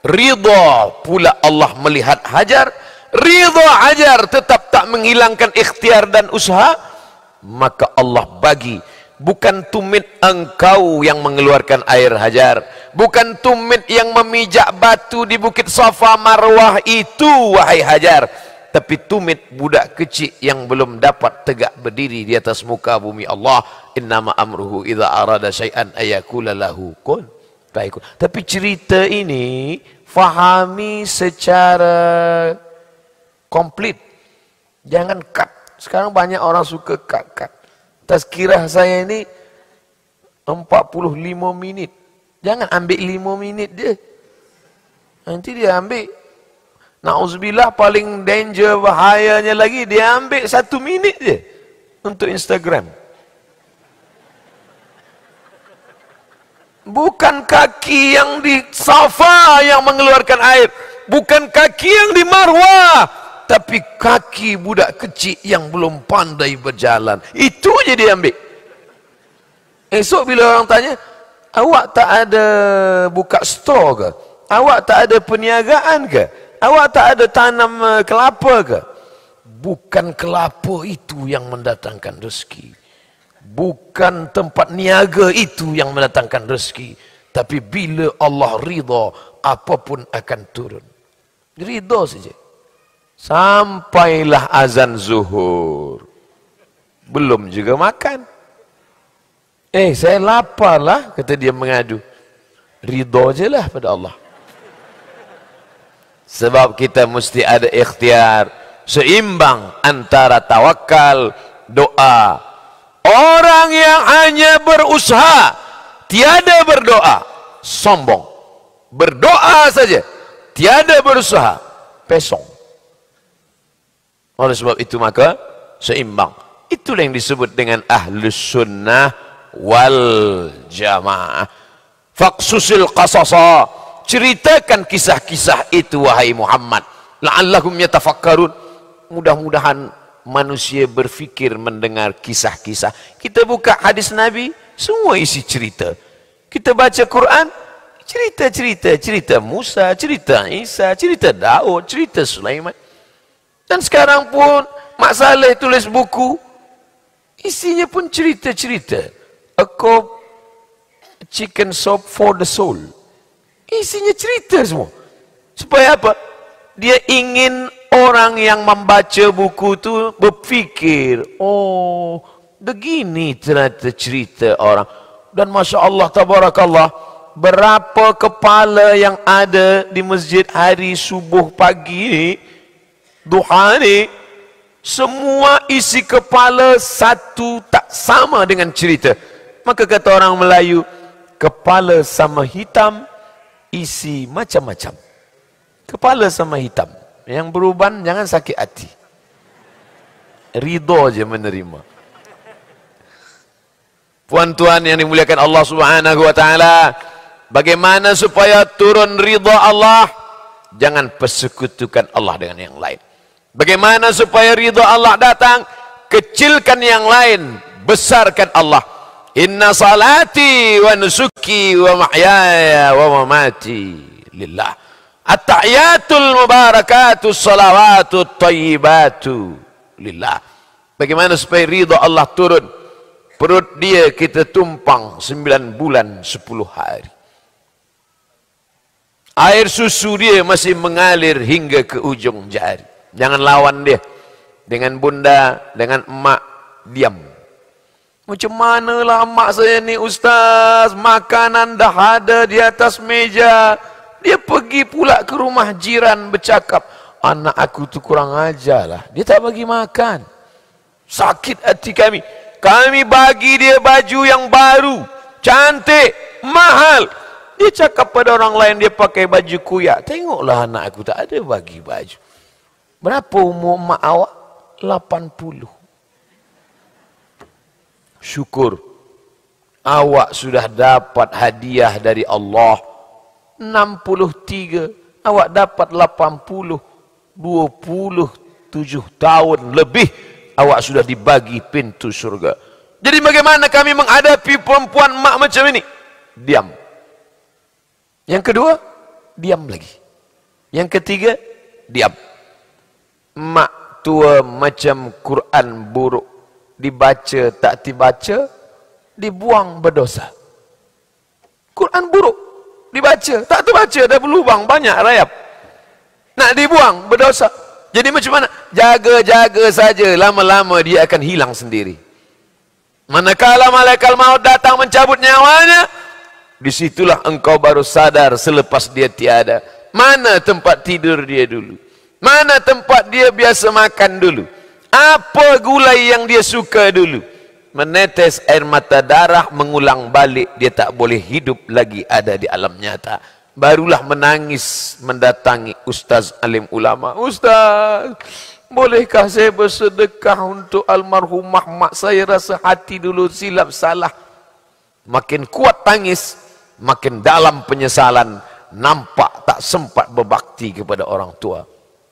ridha pula Allah melihat Hajar, ridha Hajar tetap tak menghilangkan ikhtiar dan usaha, maka Allah bagi. Bukan tumit engkau yang mengeluarkan air Hajar, bukan tumit yang memijak batu di Bukit Safa Marwah itu wahai Hajar, tapi tumit budak kecil yang belum dapat tegak berdiri di atas muka bumi Allah. Innama amruhu idza arada syai'an ayakula lahu kun fayakun. Tapi cerita ini fahami secara komplit, jangan cut. Sekarang banyak orang suka cut. Tazkirah saya ini 45 minit. Jangan ambil 5 minit dia. Nanti dia ambil, na'udzubillah, paling danger, bahayanya lagi, dia ambil 1 minit je untuk Instagram. Bukan kaki yang di Safa yang mengeluarkan air, bukan kaki yang di Marwah, tapi kaki budak kecil yang belum pandai berjalan. Itu je dia ambil. Esok bila orang tanya, awak tak ada buka store ke? Awak tak ada perniagaan ke? Awak tak ada tanam kelapa ke? Bukan kelapa itu yang mendatangkan rezeki. Bukan tempat niaga itu yang mendatangkan rezeki. Tapi bila Allah ridha, apapun akan turun. Ridha saja. Sampailah azan zuhur, belum juga makan. Saya lapar lah, kata dia mengadu. Ridha je lah pada Allah. Sebab kita mesti ada ikhtiar seimbang antara tawakal, doa. Orang yang hanya berusaha, tiada berdoa, sombong. Berdoa saja, tiada berusaha, pesong. Oleh sebab itu maka seimbang. Itulah yang disebut dengan ahlus sunnah wal jamaah. Faqsusil qasasa, ceritakan kisah-kisah itu wahai Muhammad, la'allahum yatafakkarun. Mudah-mudahan manusia berfikir mendengar kisah-kisah. Kita buka hadis Nabi, semua isi cerita. Kita baca Quran, cerita Musa, cerita Isa, cerita Daud, cerita Sulaiman. Dan sekarang pun Mak Saleh tulis buku, isinya pun cerita-cerita. A cup chicken soup for the soul. Isinya cerita semua. Supaya apa? Dia ingin orang yang membaca buku itu berfikir, oh, begini ternyata cerita orang. Dan Masya Allah, Tabarakallah, berapa kepala yang ada di masjid hari subuh pagi ini, duha ni, semua isi kepala satu tak sama dengan cerita. Maka kata orang Melayu, kepala sama hitam, isi macam-macam. Kepala sama hitam, yang beruban jangan sakit hati, ridho je menerima. Puan-tuan yang dimuliakan Allah Subhanahu wa taala, bagaimana supaya turun ridha Allah? Jangan persekutukan Allah dengan yang lain. Bagaimana supaya ridha Allah datang? Kecilkan yang lain, besarkan Allah. Inna salati wa nusuki wa mahyaya wa mamati lillah. At-tahiyatul mubarakatus salawatut tayyibatu lillah. Bagaimana supaya ridha Allah turun? Perut dia kita tumpang 9 bulan 10 hari. Air susu dia masih mengalir hingga ke ujung jari. Jangan lawan dia. Dengan bunda, dengan emak, diam. Macam manalah emak saya ni ustaz, makanan dah ada di atas meja. Dia pergi pula ke rumah jiran bercakap, anak aku tu kurang ajar lah, dia tak bagi makan. Sakit hati kami. Kami bagi dia baju yang baru, cantik, mahal. Dia cakap pada orang lain dia pakai baju kuyak. Tengoklah anak aku tak ada bagi baju. Berapa umur mak awak? 80. Syukur. Awak sudah dapat hadiah dari Allah. 63. Awak dapat 80. 27 7 tahun lebih awak sudah dibagi pintu surga. Jadi bagaimana kami menghadapi perempuan mak macam ini? Diam. Yang kedua, diam lagi. Yang ketiga, diam. Mak tua macam Quran buruk, dibaca tak dibaca, dibuang berdosa. Quran buruk, dibaca tak terbaca, dah berlubang banyak rayap, nak dibuang berdosa. Jadi macam mana? Jaga-jaga saja, lama-lama dia akan hilang sendiri. Manakala malaikat maut datang mencabut nyawanya, disitulah engkau baru sadar selepas dia tiada. Mana tempat tidur dia dulu? Mana tempat dia biasa makan dulu? Apa gulai yang dia suka dulu? Menetes air mata darah, mengulang balik, dia tak boleh hidup lagi ada di alam nyata. Barulah menangis mendatangi ustaz alim ulama. Ustaz, bolehkah saya bersedekah untuk almarhumah mak saya? Rasa hati dulu silap salah. Makin kuat tangis, makin dalam penyesalan. Nampak tak sempat berbakti kepada orang tua.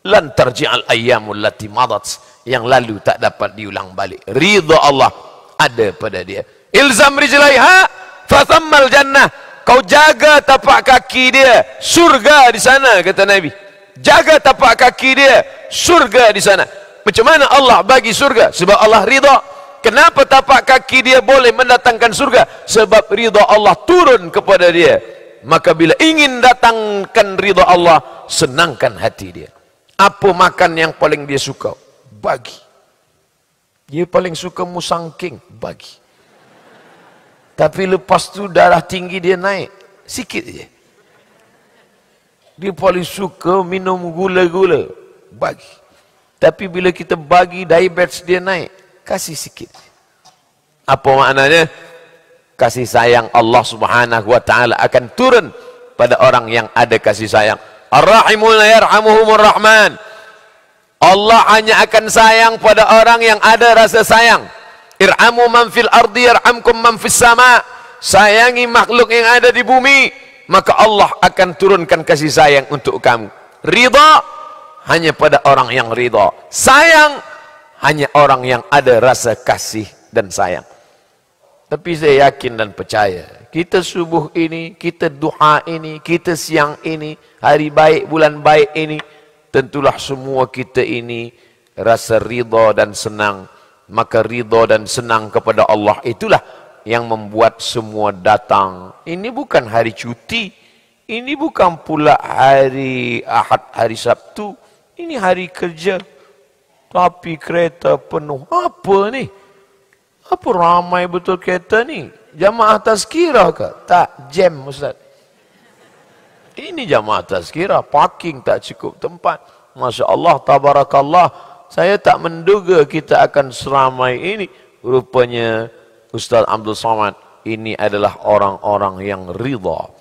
Lan tarji'al ayyamul lati madat, yang lalu tak dapat diulang balik. Ridha Allah ada pada dia. Ilzam rijlaiha fathammal jannah. Kau jaga tapak kaki dia, surga di sana, kata Nabi. Jaga tapak kaki dia, surga di sana. Macam mana Allah bagi surga? Sebab Allah ridha. Kenapa tapak kaki dia boleh mendatangkan surga? Sebab ridha Allah turun kepada dia. Maka bila ingin datangkan ridha Allah, senangkan hati dia. Apa makan yang paling dia suka? Bagi. Dia paling suka musangking, bagi. Tapi lepas tu darah tinggi dia naik, sikit je. Dia paling suka minum gula-gula, bagi. Tapi bila kita bagi, diabetes dia naik, kasih sikit. Apa maknanya? Kasih sayang Allah subhanahu wa ta'ala akan turun pada orang yang ada kasih sayang. Ar-Rahimuna yarhamuhumur Rahman. Allah hanya akan sayang pada orang yang ada rasa sayang. Irhamu man fil ardi yarhamkum man fis sama. Sayangi makhluk yang ada di bumi, maka Allah akan turunkan kasih sayang untuk kamu. Ridha hanya pada orang yang ridha. Sayang hanya orang yang ada rasa kasih dan sayang. Tapi saya yakin dan percaya, kita subuh ini, kita duha ini, kita siang ini, hari baik, bulan baik ini, tentulah semua kita ini rasa ridha dan senang. Maka ridha dan senang kepada Allah itulah yang membuat semua datang. Ini bukan hari cuti, ini bukan pula hari Ahad, hari Sabtu, ini hari kerja. Tapi kereta penuh. Apa ni? Apa ramai betul kereta ni? Jamaah tazkirah ke? Tak, jam Ustaz. Ini jamaah tazkirah, parking tak cukup tempat. Masya Allah, tabarakallah. Saya tak menduga kita akan seramai ini. Rupanya Ustaz Abdul Somad ini adalah orang-orang yang ridha.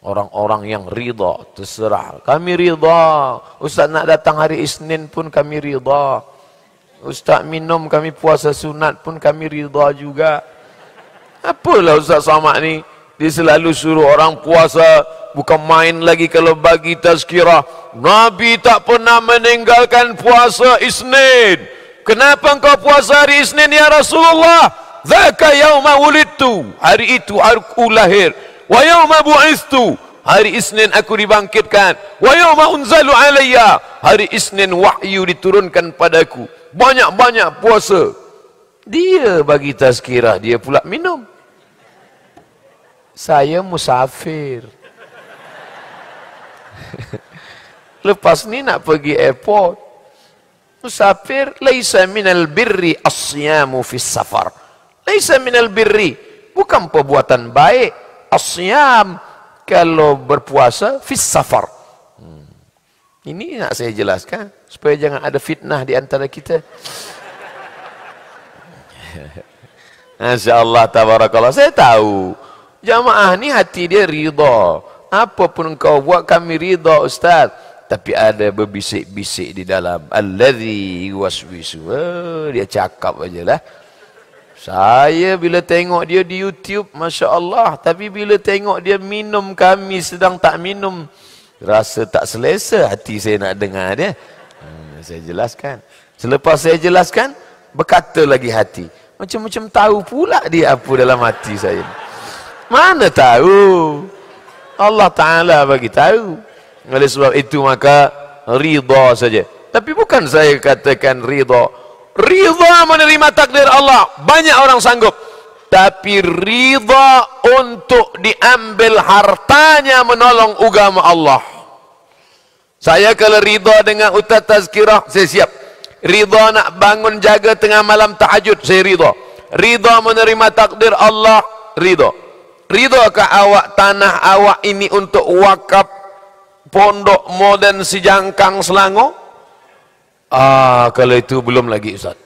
Orang-orang yang ridha, terserah. Kami ridha. Ustaz nak datang hari Isnin pun kami ridha. Ustaz minum kami puasa sunat pun kami ridha juga. Apalah Ustaz Somad ni? Dia selalu suruh orang puasa. Bukan main lagi kalau bagi tazkirah. Nabi tak pernah meninggalkan puasa Isnin. Kenapa engkau puasa hari Isnin ya Rasulullah? Dzaka yauma wulidtu. Hari itu aku lahir. Wa yauma bu'istu. Hari Isnin aku dibangkitkan. Wa yauma unzalu alayya. Hari Isnin wahyu diturunkan padaku. Banyak-banyak puasa. Dia bagi tazkirah, dia pula minum. Saya musafir. Lepas ni nak pergi airport. Musafir, laisa minal birri as-siyamu fis safar. Laisa minal birri, bukan perbuatan baik as-siyam kalau berpuasa fis safar. Ini nak saya jelaskan supaya jangan ada fitnah di antara kita. Masya-Allah, tabarakallah. Saya tahu jamaah ni hati dia ridha. Apapun engkau buat kami ridha Ustaz. Tapi ada berbisik-bisik di dalam. Alladhi waswisu. Dia cakap ajalah. Saya bila tengok dia di YouTube, Masya Allah. Tapi bila tengok dia minum, kami sedang tak minum, rasa tak selesa hati saya nak dengar dia. Saya jelaskan. Selepas saya jelaskan, berkata lagi hati, macam-macam tahu pula dia apa dalam hati saya. Mana tahu? Allah Ta'ala bagi tahu. Oleh sebab itu maka ridha saja. Tapi bukan saya katakan ridha. Ridha menerima takdir Allah, banyak orang sanggup. Tapi ridha untuk diambil hartanya menolong agama Allah. Saya kalau ridha dengan Ustaz Tazkirah, saya siap. Ridha nak bangun jaga tengah malam tahajud, saya ridha. Ridha menerima takdir Allah, ridha. Ridhakah awak tanah awak ini untuk wakaf pondok modern Sijangkang Selangor? Kalau itu belum lagi Ustaz.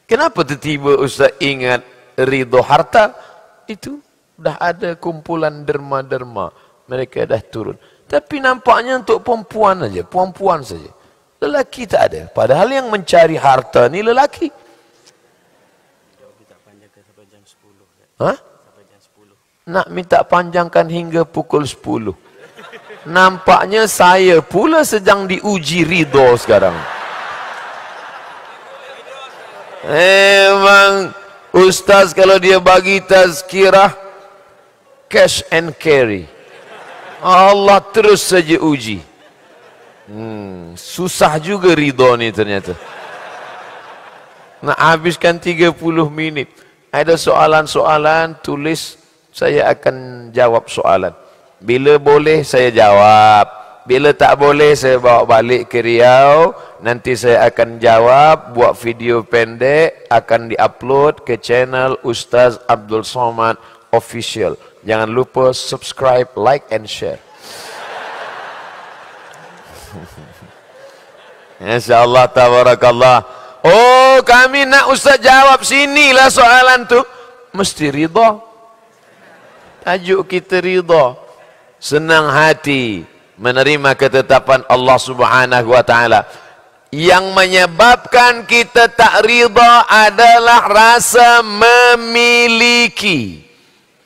Kenapa tiba-tiba Ustaz ingat ridha harta? Itu dah ada kumpulan derma-derma, mereka dah turun. Tapi nampaknya untuk perempuan aja, perempuan saja. Lelaki tak ada. Padahal yang mencari harta ni lelaki. Hah? Nak minta panjangkan hingga pukul 10. Nampaknya saya pula sedang diuji ridha sekarang. Memang ustaz kalau dia bagi tazkirah cash and carry. Allah terus saja uji. Susah juga ridha ni ternyata. Nak habiskan 30 minit. Ada soalan-soalan, tulis, saya akan jawab soalan. Bila boleh saya jawab. Bila tak boleh saya bawa balik ke Riau. Nanti saya akan jawab, buat video pendek, akan diupload ke channel Ustaz Abdul Somad Official. Jangan lupa subscribe, like and share. InsyaAllah, tabarakallah. Oh, kami nak Ustaz jawab, sinilah soalan tu. Mesti ridha. Tajuk kita ridha. Senang hati menerima ketetapan Allah Subhanahu wa taala. Yang menyebabkan kita tak ridha adalah rasa memiliki.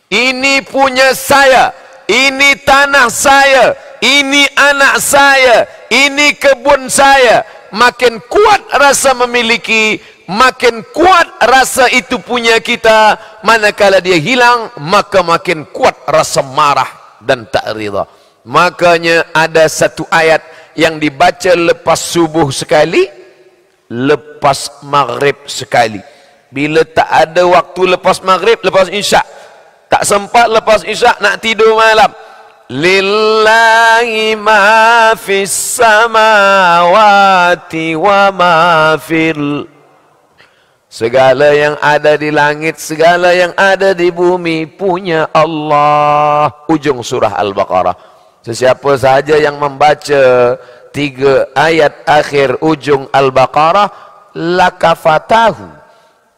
Ini punya saya, ini tanah saya, ini anak saya, ini kebun saya. Makin kuat rasa memiliki, makin kuat rasa itu punya kita. Manakala dia hilang, maka makin kuat rasa marah dan tak ridha. Makanya ada satu ayat yang dibaca lepas subuh sekali, lepas maghrib sekali. Bila tak ada waktu lepas maghrib, lepas isyak, tak sempat lepas isyak nak tidur malam, lillahi ma fis samawati wa ma fil, segala yang ada di langit, segala yang ada di bumi punya Allah. Ujung surah Al-Baqarah. Sesiapa sahaja yang membaca 3 ayat akhir ujung Al-Baqarah, lakafatahu,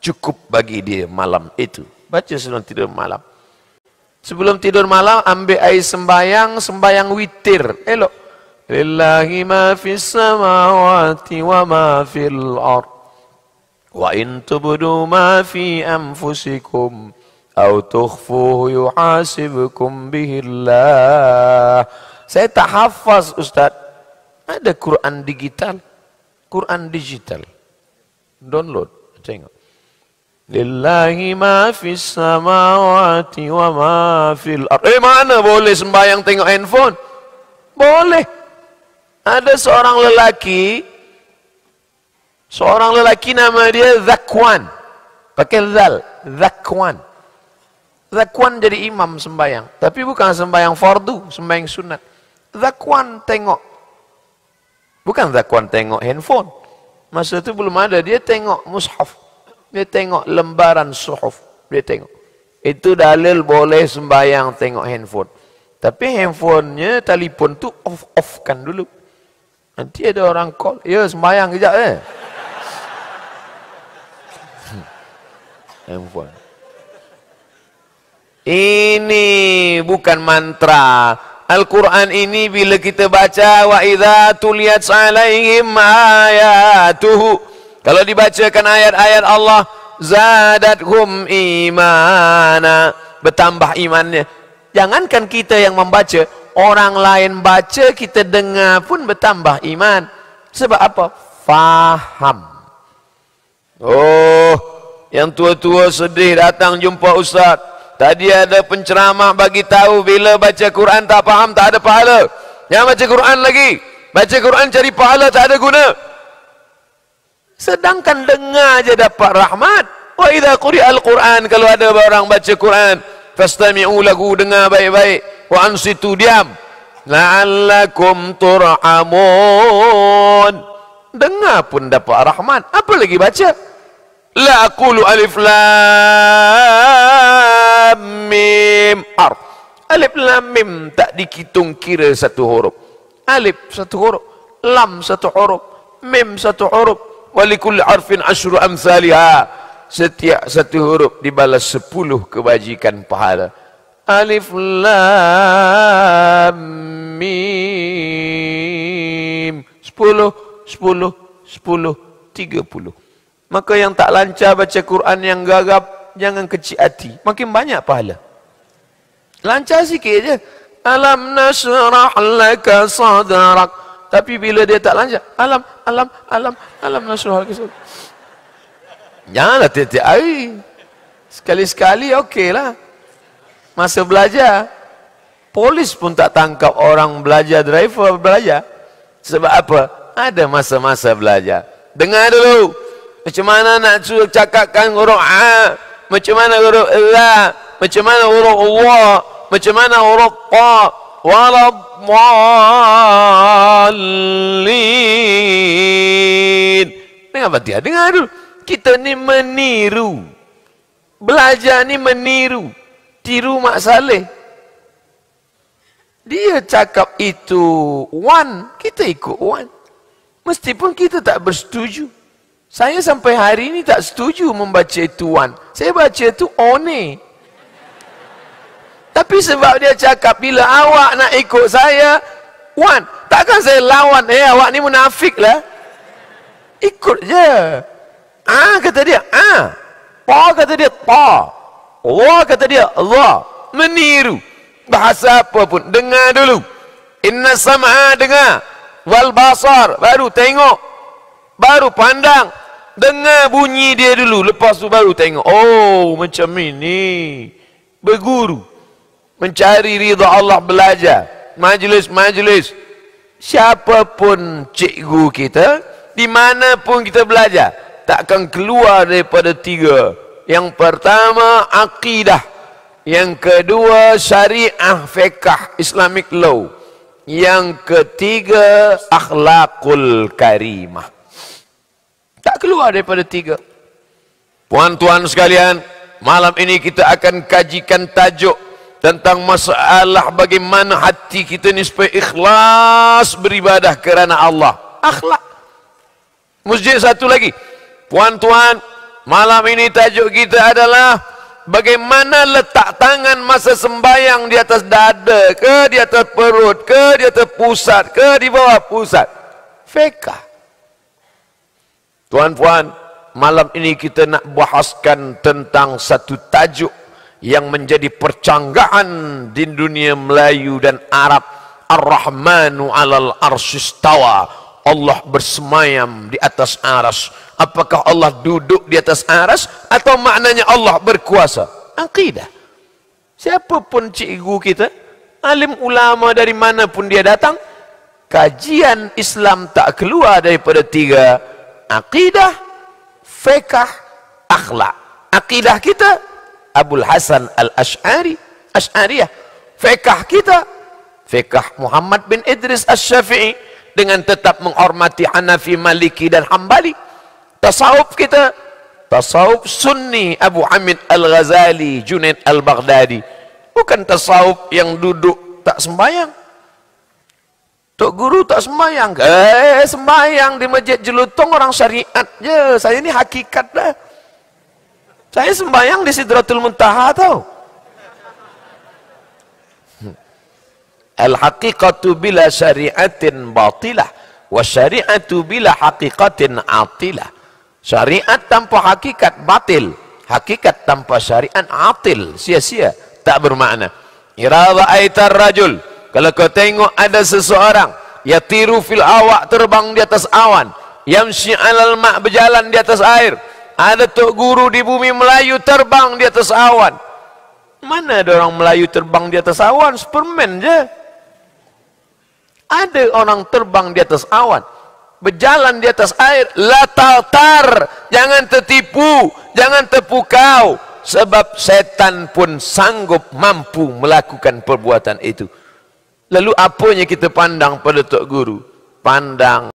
cukup bagi dia malam itu. Baca sebelum tidur malam. Sebelum tidur malam ambil air sembayang, sembayang witir, elok. Lillahi ma fis samawati wa ma fil ard. Wa in tubdu ma fi anfusikum aw tukhfuhu yuhasibkum bihillah. Saya tak hafaz Ustaz. Ada Quran digital. Quran digital. Download, tengok. Lillahi ma fis samawati wa ma fil ard. Mana boleh sembahyang tengok handphone? Boleh. Ada seorang lelaki nama dia Zakwan. Pakai zal, Zakwan. Zakwan jadi imam sembahyang, tapi bukan sembahyang fardu, sembahyang sunat. Zakwan tengok. Bukan Zakwan tengok handphone. Masa itu belum ada, dia tengok mushaf. Dia tengok lembaran suhuf. Dia tengok. Itu dalil boleh sembahyang tengok handphone. Tapi handphonenya, telefon tu off-kan dulu. Nanti ada orang call. Ya, sembahyang kejap handphone. Ini bukan mantra. Al-Quran ini bila kita baca, wa idza tuliyat alaihim ayatuhu, kalau dibacakan ayat-ayat Allah, zadathum imana, bertambah imannya. Jangankan kita yang membaca, orang lain baca, kita dengar pun bertambah iman. Sebab apa? faham. Oh, yang tua-tua sedih datang jumpa ustaz. Tadi ada penceramah bagi tahu bila baca Quran tak faham tak ada pahala. Yang baca Quran lagi, baca Quran cari pahala tak ada guna. Sedangkan dengar aja dapat rahmat. Wa idza quri'al Quran, kalau ada orang baca Quran, fastami'u lahu, dengar baik-baik, wa ansitu, diam, la'allakum turhamun. Dengar pun dapat rahmat, apa lagi baca? La aqulu alif lam mim harf. Alif lam mim tak dihitung kira satu huruf. Alif satu huruf, lam satu huruf, mim satu huruf. Wa likulli harfin asyru amsalha. Setiap satu huruf dibalas 10 kebajikan pahala. Alif lam mim 10 10 10 30. Maka yang tak lancar baca Quran, yang gagap, jangan kecil hati, makin banyak pahala. Lancar sikit je, alam nasrah laka sadrak. Tapi bila dia tak lancar, alam nasrah laka sadrak. Janganlah tiap-tiap hari, sekali-sekali okey lah. Masa belajar, polis pun tak tangkap orang belajar, driver belajar. Sebab apa? Ada masa-masa belajar. Dengar dulu, macam mana nak suruh cakapkan huruf A, macam mana huruf La, macam mana huruf Allah, macam mana huruf Qa, waladdallin. Dengar Fatihah, dengar dulu. Kita ni meniru, belajar ni meniru, tiru Mak Saleh. Dia cakap itu one, kita ikut one. Meskipun kita tak bersetuju. Saya sampai hari ini tak setuju membaca itu one. Saya baca itu one. Tapi sebab dia cakap bila awak nak ikut saya one, takkan saya lawan. Awak ni munafik lah. Ikut je. A kata dia A, Pa kata dia Pa, Allah kata dia Allah. Meniru. Bahasa apa pun, dengar dulu. Inna sam'a, dengar. Wal basar, baru tengok, baru pandang. Dengar bunyi dia dulu, lepas tu baru tengok. Oh, macam ini. Berguru, mencari ridha Allah, belajar. Majlis-majlis. Siapapun cikgu kita, di mana pun kita belajar, takkan keluar daripada 3. Yang pertama, akidah. Yang kedua, syariah, fiqh, Islamic law. Yang ketiga, akhlakul karimah. Tak keluar daripada 3. Puan-tuan sekalian, malam ini kita akan kajikan tajuk tentang masalah bagaimana hati kita ni supaya ikhlas beribadah kerana Allah. Akhlak. Masjid satu lagi. Puan-tuan, malam ini tajuk kita adalah bagaimana letak tangan masa sembahyang, di atas dada ke, di atas perut ke, di atas pusat ke, di bawah pusat. Fiqh. Tuan-puan, malam ini kita nak bahaskan tentang satu tajuk yang menjadi percanggahan di dunia Melayu dan Arab. Ar-Rahmanu 'alal arsyistawa. Allah bersemayam di atas aras. Apakah Allah duduk di atas aras atau maknanya Allah berkuasa? Akidah. Siapapun cikgu kita, alim ulama dari mana pun dia datang, kajian Islam tak keluar daripada 3. Akidah, fiqh, akhlak. Akidah kita Abul Hasan Al-Ash'ari, Ash'ariyah. Fiqh kita fiqh Muhammad bin Idris Asy-Syafi'i, dengan tetap menghormati Hanafi, Maliki dan Hambali. Tasawuf kita tasawuf Sunni Abu Hamid Al-Ghazali, Junaid Al-Baghdadi. Bukan tasawuf yang duduk tak sembahyang. Tok Guru tak sembahyang. Sembahyang di Masjid Jelutong orang syariat je. Saya ni hakikat dah. Saya sembahyang di Sidratul Muntaha tau. Al-haqiqatu bila syariatin batilah, wa syariatu bila haqiqatin atilah. Syariat tanpa hakikat batil, hakikat tanpa syariat atil, sia-sia, tak bermakna. Ira ra'aitar rajul, kalau kau tengok ada seseorang yatiru fil awak, terbang di atas awan, yamshi 'alal ma', berjalan di atas air. Ada tok guru di bumi Melayu terbang di atas awan. Mana ada orang Melayu terbang di atas awan? Superman je. Ada orang terbang di atas awan, berjalan di atas air. La tartar, jangan tertipu, jangan terpukau, sebab setan pun sanggup mampu melakukan perbuatan itu. Lalu apanya kita pandang pada tok guru? Pandang